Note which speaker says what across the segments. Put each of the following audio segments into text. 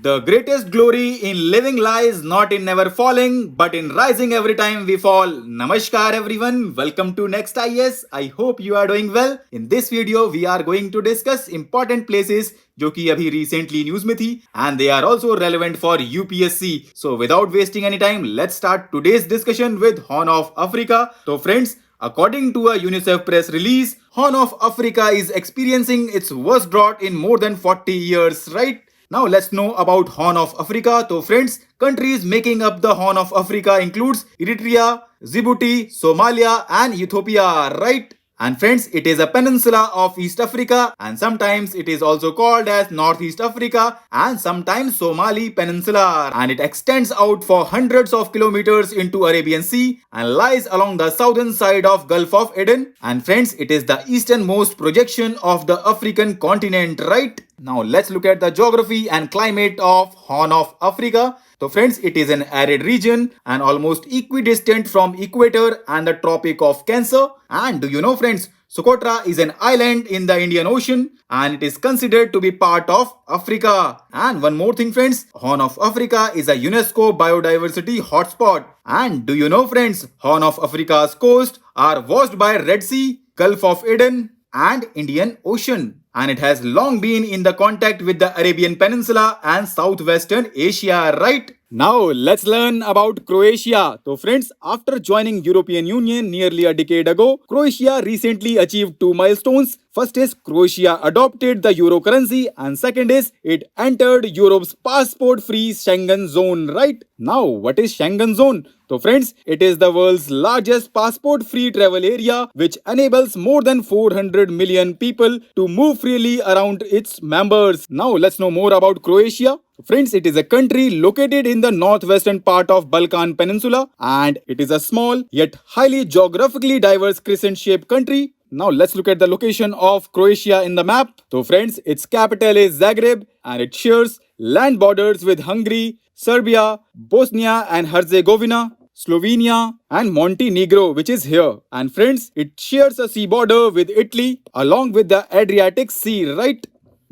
Speaker 1: The greatest glory in living lies not in never falling, but in rising every time we fall. Namaskar everyone, welcome to Next IAS. I hope you are doing well. In this video, we are going to discuss important places जो कि अभी recently news में थी and they are also relevant for UPSC. So without wasting any time, let's start today's discussion with Horn of Africa. So friends, according to a UNICEF press release, Horn of Africa is experiencing its worst drought in more than 40 years, right? Now let's know about Horn of Africa. So friends, countries making up the Horn of Africa includes Eritrea, Djibouti, Somalia and Ethiopia, right? And friends, it is a peninsula of East Africa and sometimes it is also called as Northeast Africa and sometimes Somali Peninsula, and it extends out for hundreds of kilometers into Arabian Sea and lies along the southern side of Gulf of Aden. And friends, it is the easternmost projection of the African continent, right? Now let's look at the geography and climate of Horn of Africa. So friends, it is an arid region and almost equidistant from equator and the Tropic of Cancer. And do you know friends, Socotra is an island in the Indian Ocean and it is considered to be part of Africa. And one more thing friends, Horn of Africa is a UNESCO biodiversity hotspot. And do you know friends, Horn of Africa's coast are washed by Red Sea, Gulf of Aden and Indian Ocean. And it has long been in the contact with the Arabian Peninsula and Southwestern Asia, right? Now let's learn about Croatia. So friends, after joining European Union nearly a decade ago, Croatia recently achieved two milestones. First is Croatia adopted the euro currency and second is it entered Europe's passport-free Schengen zone, right? Now what is Schengen zone? So friends, it is the world's largest passport-free travel area which enables more than 400 million people to move freely around its members. Now let's know more about Croatia. Friends, it is a country located in the northwestern part of Balkan Peninsula and it is a small yet highly geographically diverse crescent-shaped country. Now let's look at the location of Croatia in the map. So friends, its capital is Zagreb and it shares land borders with Hungary, Serbia, Bosnia and Herzegovina, Slovenia and Montenegro, which is here. And friends, it shares a sea border with Italy along with the Adriatic Sea, right?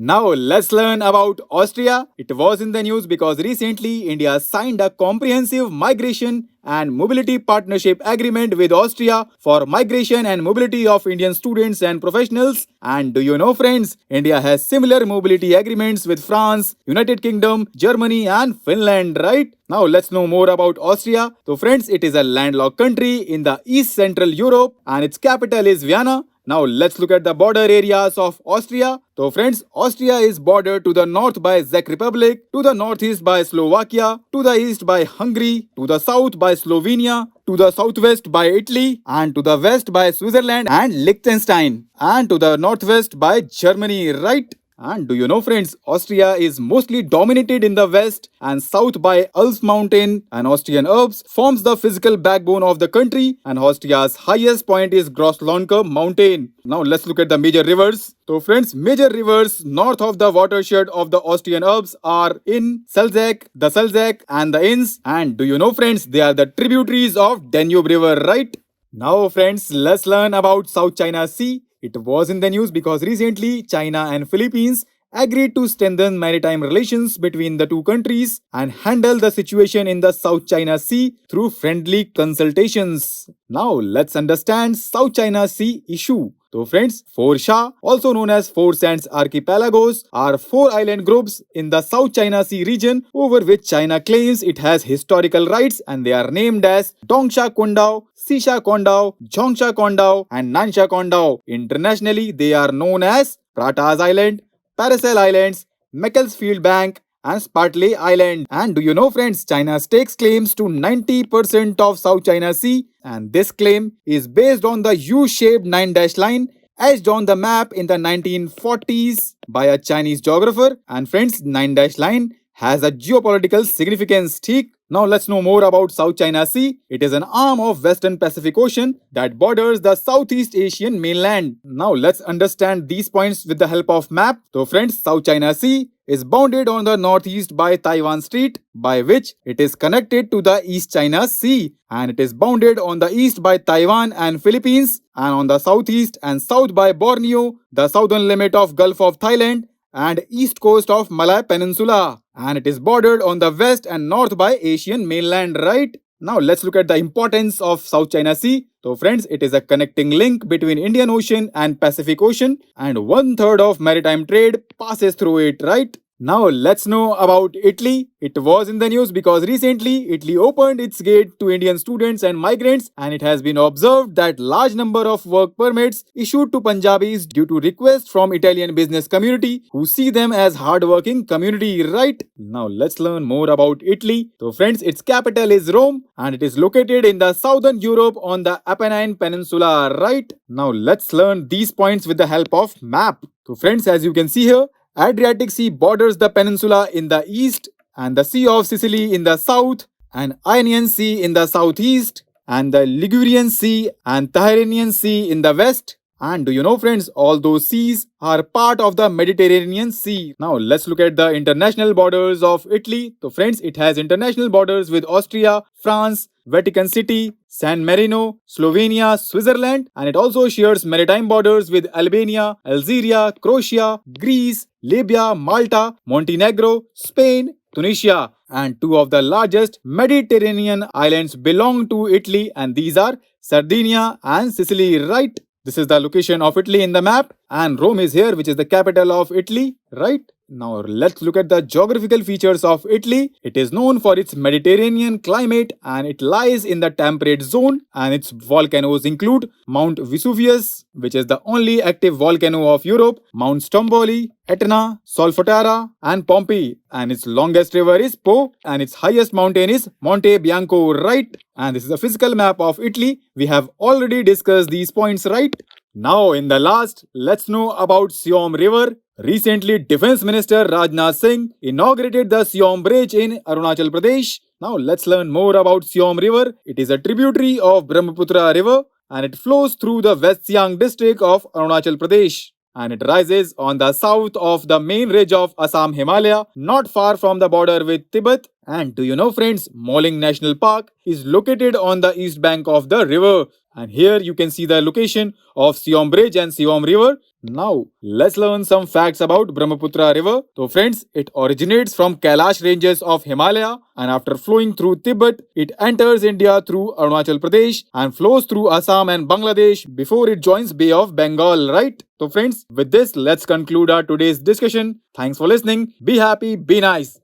Speaker 1: Now let's learn about Austria. It was in the news because recently India signed a comprehensive migration and mobility partnership agreement with Austria for migration and mobility of Indian students and professionals. And do you know friends, India has similar mobility agreements with France, United Kingdom, Germany and Finland, right? Now let's know more about Austria. So friends, it is a landlocked country in the East Central Europe and its capital is Vienna. Now let's look at the border areas of Austria. So friends, Austria is bordered to the north by Czech Republic, to the northeast by Slovakia, to the east by Hungary, to the south by Slovenia, to the southwest by Italy, and to the west by Switzerland and Liechtenstein, and to the northwest by Germany, right? And do you know friends, Austria is mostly dominated in the west and south by Alps mountain and Austrian Alps forms the physical backbone of the country and Austria's highest point is Grosslohnke mountain. Now let's look at the major rivers. So friends, major rivers north of the watershed of the Austrian Alps are in Selzach, the Selzach and the Inns. And do you know friends, they are the tributaries of Danube River, right? Now friends, let's learn about South China Sea. It was in the news because recently China and Philippines agreed to strengthen maritime relations between the two countries and handle the situation in the South China Sea through friendly consultations. Now let's understand South China Sea issue. So friends, four Sha, also known as Four Sands Archipelagos, are four island groups in the South China Sea region over which China claims it has historical rights and they are named as Dongsha Kondao, Sisha Kondao, Zhongsha Kondao and Nansha Kondao. Internationally, they are known as Pratas Island, Paracel Islands, Macclesfield Bank and Spratly Island. And do you know friends, China stakes claims to 90% of South China Sea and this claim is based on the U-shaped 9-dash line etched on the map in the 1940s by a Chinese geographer. And friends, 9-dash line has a geopolitical significance. Now let's know more about South China Sea. It is an arm of Western Pacific Ocean that borders the Southeast Asian mainland. Now let's understand these points with the help of map. So friends, South China Sea is bounded on the northeast by Taiwan Strait, by which it is connected to the East China Sea, and it is bounded on the east by Taiwan and Philippines, and on the southeast and south by Borneo, the southern limit of Gulf of Thailand, and east coast of Malay Peninsula, and it is bordered on the west and north by Asian mainland, right? Now let's look at the importance of South China Sea. So friends, it is a connecting link between Indian Ocean and Pacific Ocean, and one third of maritime trade passes through it, right? Now let's know about Italy. It was in the news because recently Italy opened its gate to Indian students and migrants, and it has been observed that large number of work permits issued to Punjabis due to requests from Italian business community who see them as hardworking community, right? Now let's learn more about Italy. So friends, its capital is Rome and it is located in the southern Europe on the Apennine Peninsula, right? Now let's learn these points with the help of map. So friends, as you can see here, Adriatic Sea borders the peninsula in the east, and the Sea of Sicily in the south, and Ionian Sea in the southeast, and the Ligurian Sea and Tyrrhenian Sea in the west. And do you know, friends, all those seas are part of the Mediterranean Sea. Now let's look at the international borders of Italy. So friends, it has international borders with Austria, France, Vatican City, San Marino, Slovenia, Switzerland, and it also shares maritime borders with Albania, Algeria, Croatia, Greece, Libya, Malta, Montenegro, Spain, Tunisia, and two of the largest Mediterranean islands belong to Italy, and these are Sardinia and Sicily, right? This is the location of Italy in the map, and Rome is here, which is the capital of Italy, right? Now let's look at the geographical features of Italy. It is known for its Mediterranean climate and it lies in the temperate zone, and its volcanoes include Mount Vesuvius, which is the only active volcano of Europe, Mount Stromboli, Etna, Solfatara, and Pompeii, and its longest river is Po, and its highest mountain is Monte Bianco, right? And this is a physical map of Italy. We have already discussed these points, right? Now in the last, let's know about Siyom River. Recently, Defense Minister Rajnath Singh inaugurated the Siyom Bridge in Arunachal Pradesh. Now let's learn more about Siyom River. It is a tributary of Brahmaputra River and it flows through the West Siang district of Arunachal Pradesh, and it rises on the south of the main ridge of Assam Himalaya, not far from the border with Tibet. And do you know, friends, Moling National Park is located on the east bank of the river. And here you can see the location of Siyom Bridge and Siyom River. Now, let's learn some facts about Brahmaputra River. So friends, it originates from Kailash ranges of Himalaya, and after flowing through Tibet, it enters India through Arunachal Pradesh and flows through Assam and Bangladesh before it joins Bay of Bengal, right? So friends, with this, let's conclude our today's discussion. Thanks for listening. Be happy, be nice.